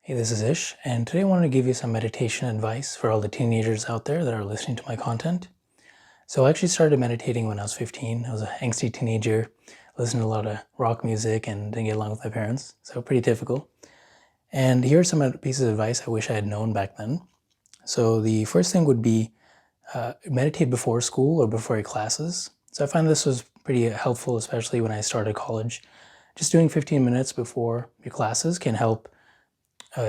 Hey, this is Ish, and today I wanted to give you some meditation advice for all the teenagers out there that are listening to my content. So I actually started meditating when I was 15. I was an angsty teenager, listened to a lot of rock music and didn't get along with my parents, so pretty typical. And here are some pieces of advice I wish I had known back then. So the first thing would be meditate before school or before your classes. So I find this was pretty helpful, especially when I started college. Just doing 15 minutes before your classes can help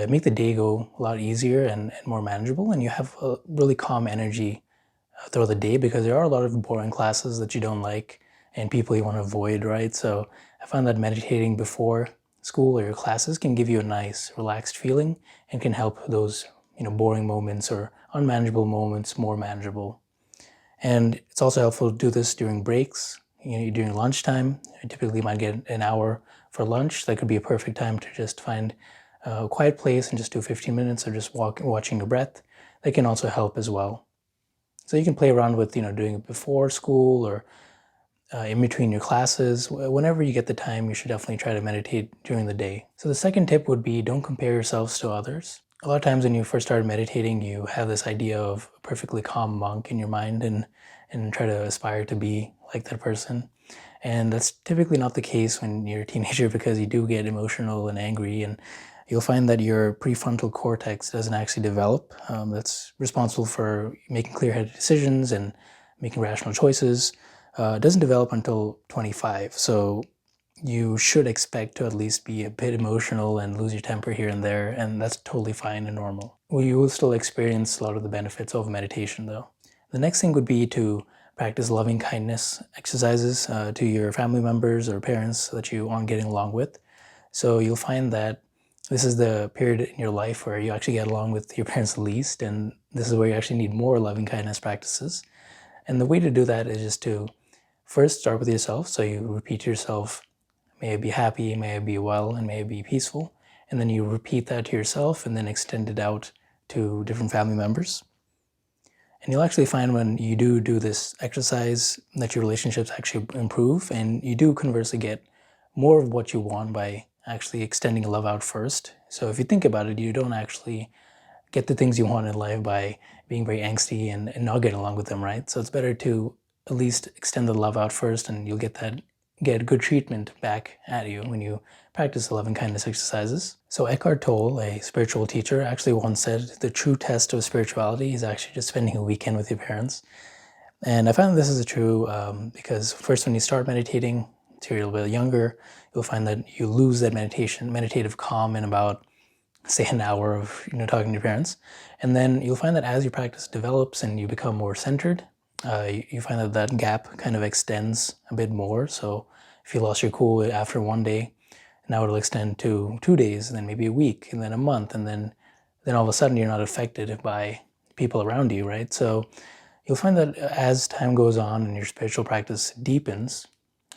make the day go a lot easier and more manageable, and you have a really calm energy throughout the day because there are a lot of boring classes that you don't like and people you want to avoid, right? So I found that meditating before school or your classes can give you a nice relaxed feeling and can help those boring moments or unmanageable moments more manageable. And it's also helpful to do this during breaks, during lunchtime. You typically might get an hour for lunch. That could be a perfect time to just find a quiet place and just do 15 minutes of just watching your breath. That can also help as well. So you can play around with, doing it before school or in between your classes. Whenever you get the time, you should definitely try to meditate during the day. So the second tip would be don't compare yourselves to others. A lot of times when you first start meditating, you have this idea of a perfectly calm monk in your mind and try to aspire to be like that person. And that's typically not the case when you're a teenager because you do get emotional and angry, and you'll find that your prefrontal cortex doesn't actually develop. That's responsible for making clear-headed decisions and making rational choices. It doesn't develop until 25. So you should expect to at least be a bit emotional and lose your temper here and there, and that's totally fine and normal. Well, you will still experience a lot of the benefits of meditation though. The next thing would be to practice loving kindness exercises to your family members or parents that you aren't getting along with. So you'll find that this is the period in your life where you actually get along with your parents the least, and this is where you actually need more loving kindness practices. And the way to do that is just to first start with yourself. So you repeat to yourself, may I be happy, may I be well, and may I be peaceful. And then you repeat that to yourself and then extend it out to different family members. And you'll actually find when you do this exercise that your relationships actually improve, and you do conversely get more of what you want by actually extending love out first. So if you think about it, you don't actually get the things you want in life by being very angsty and not getting along with them, right? So it's better to at least extend the love out first, and you'll get good treatment back at you when you practice the loving kindness exercises. So Eckhart Tolle, a spiritual teacher, actually once said the true test of spirituality is actually just spending a weekend with your parents. And I found this is true because first when you start meditating, until you're a little bit younger, you'll find that you lose that meditative calm in about, say, an hour of talking to your parents. And then you'll find that as your practice develops and you become more centered, you find that that gap kind of extends a bit more. So if you lost your cool after one day, now it'll extend to 2 days, and then maybe a week, and then a month, and then all of a sudden you're not affected by people around you, right? So you'll find that as time goes on and your spiritual practice deepens,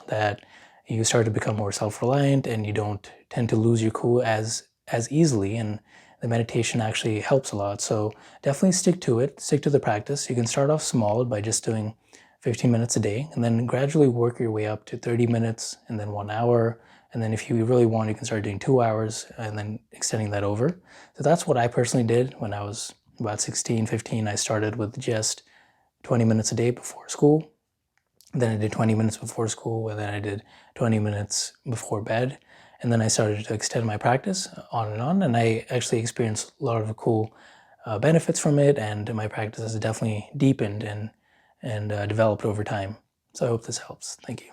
that you start to become more self-reliant and you don't tend to lose your cool as easily, and the meditation actually helps a lot. So definitely stick to it, stick to the practice. You can start off small by just doing 15 minutes a day, and then gradually work your way up to 30 minutes and then 1 hour. And then if you really want, you can start doing 2 hours and then extending that over. So that's what I personally did when I was about 16, 15. I started with just 20 minutes a day before school. Then I did 20 minutes before school, and then I did 20 minutes before bed. And then I started to extend my practice on, and I actually experienced a lot of cool benefits from it, and my practice has definitely deepened and developed over time. So I hope this helps. Thank you.